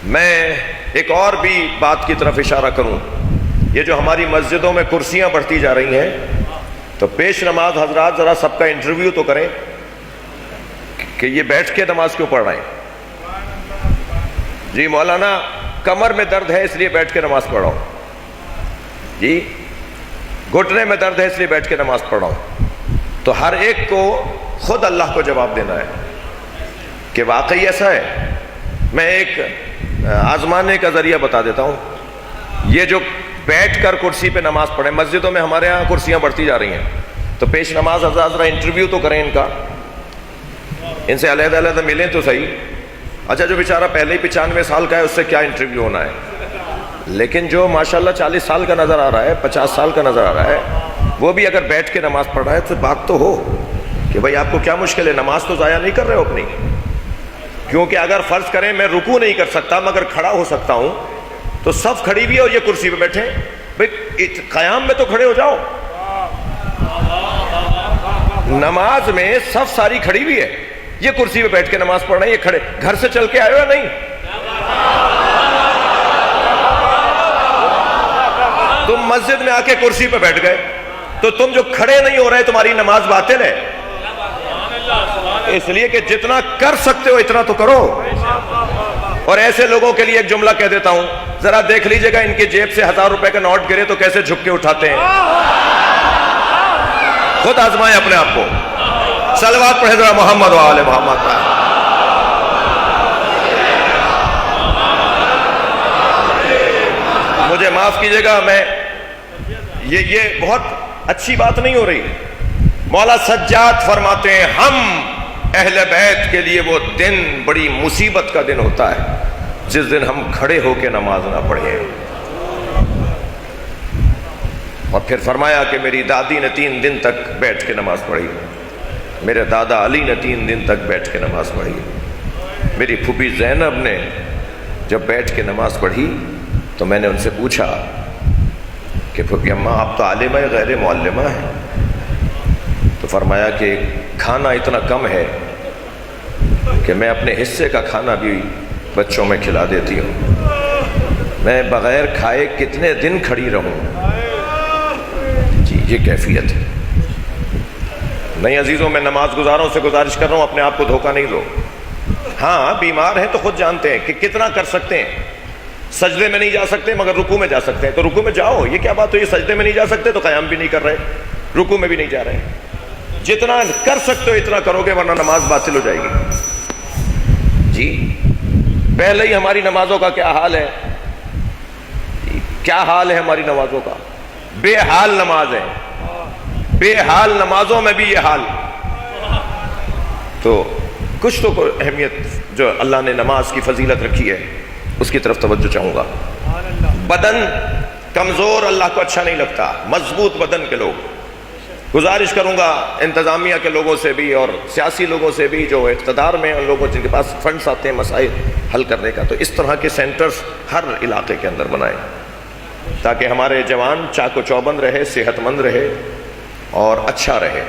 میں ایک اور بھی بات کی طرف اشارہ کروں. یہ جو ہماری مسجدوں میں کرسیاں بڑھتی جا رہی ہیں، تو پیش نماز حضرات ذرا سب کا انٹرویو تو کریں کہ یہ بیٹھ کے نماز کیوں پڑھ رہے ہیں. جی مولانا کمر میں درد ہے اس لیے بیٹھ کے نماز پڑھ رہا ہوں. جی گھٹنے میں درد ہے اس لیے بیٹھ کے نماز پڑھ رہا ہوں. تو ہر ایک کو خود اللہ کو جواب دینا ہے کہ واقعی ایسا ہے. میں ایک آزمانے کا ذریعہ بتا دیتا ہوں. یہ جو بیٹھ کر کرسی پہ نماز پڑھیں، مسجدوں میں ہمارے ہاں کرسیاں بڑھتی جا رہی ہیں، تو پیش نماز حضرات ذرا انٹرویو تو کریں ان کا، ان سے علیحدہ علیحدہ ملیں تو صحیح. اچھا جو بیچارہ پہلے ہی 95 سال کا ہے اس سے کیا انٹرویو ہونا ہے، لیکن جو ماشاءاللہ 40 سال کا نظر آ رہا ہے، 50 سال کا نظر آ رہا ہے، وہ بھی اگر بیٹھ کے نماز پڑھ رہا ہے تو بات تو ہو کہ بھائی آپ کو کیا مشکل ہے، نماز تو ضائع نہیں کر رہے ہو اپنی. کیونکہ اگر فرض کریں میں رکوع نہیں کر سکتا مگر کھڑا ہو سکتا ہوں، تو صف کھڑی بھی ہے اور یہ کرسی پہ بیٹھے، بھائی قیام میں تو کھڑے ہو جاؤ. نماز میں صف ساری کھڑی بھی ہے، یہ کرسی پہ بیٹھ کے نماز پڑھ رہے ہیں، یہ کھڑے. گھر سے چل کے آئے ہو یا نہیں؟ تم مسجد میں آ کے کرسی پہ بیٹھ گئے تو تم جو کھڑے نہیں ہو رہے تمہاری نماز باطل ہے. اس لیے کہ جتنا کر سکتے ہو اتنا تو کرو. اور ایسے لوگوں کے لیے ایک جملہ کہہ دیتا ہوں، ذرا دیکھ لیجئے گا ان کی جیب سے 1000 روپے کا نوٹ گرے تو کیسے جھک کے اٹھاتے ہیں. خود آزمائیں اپنے آپ کو. صلوات پڑھیں ذرا محمد و آل محمد. مجھے معاف کیجئے گا، میں یہ بہت اچھی بات نہیں ہو رہی. مولا سجاد فرماتے ہیں ہم اہل بیت کے لیے وہ دن بڑی مصیبت کا دن ہوتا ہے جس دن ہم کھڑے ہو کے نماز نہ پڑھیں. اور پھر فرمایا کہ میری دادی نے 3 دن تک بیٹھ کے نماز پڑھی، میرے دادا علی نے 3 دن تک بیٹھ کے نماز پڑھی، میری پھوپھی زینب نے جب بیٹھ کے نماز پڑھی تو میں نے ان سے پوچھا کہ پھوپھی اماں آپ تو عالمہ غیر معلمہ ہیں. تو فرمایا کہ کھانا اتنا کم ہے کہ میں اپنے حصے کا کھانا بھی بچوں میں کھلا دیتی ہوں، میں بغیر کھائے کتنے دن کھڑی رہوں. جی یہ کیفیت ہے. نہیں عزیزوں، میں نماز گزاروں سے گزارش کر رہا ہوں اپنے آپ کو دھوکہ نہیں دو. ہاں بیمار ہیں تو خود جانتے ہیں کہ کتنا کر سکتے ہیں. سجدے میں نہیں جا سکتے مگر رکوع میں جا سکتے ہیں تو رکوع میں جاؤ. یہ کیا بات ہوئی، سجدے میں نہیں جا سکتے تو قیام بھی نہیں کر رہے، رکوع میں بھی نہیں جا رہے. جتنا کر سکتے ہو اتنا کرو گے ورنہ نماز باطل ہو جائے گی. جی پہلے ہی ہماری نمازوں کا کیا حال ہے، کیا حال ہے ہماری نمازوں کا. بے حال نماز ہے، بے حال نمازوں میں بھی یہ حال. تو کچھ تو کوئی اہمیت جو اللہ نے نماز کی فضیلت رکھی ہے اس کی طرف توجہ چاہوں گا. بدن کمزور اللہ کو اچھا نہیں لگتا. مضبوط بدن کے لوگ، گزارش کروں گا انتظامیہ کے لوگوں سے بھی اور سیاسی لوگوں سے بھی جو اقتدار میں ان لوگوں جن کے پاس فنڈز آتے ہیں مسائل حل کرنے کا، تو اس طرح کے سینٹرز ہر علاقے کے اندر بنائیں تاکہ ہمارے جوان چاق و چوبند رہے، صحت مند رہے اور اچھا رہے.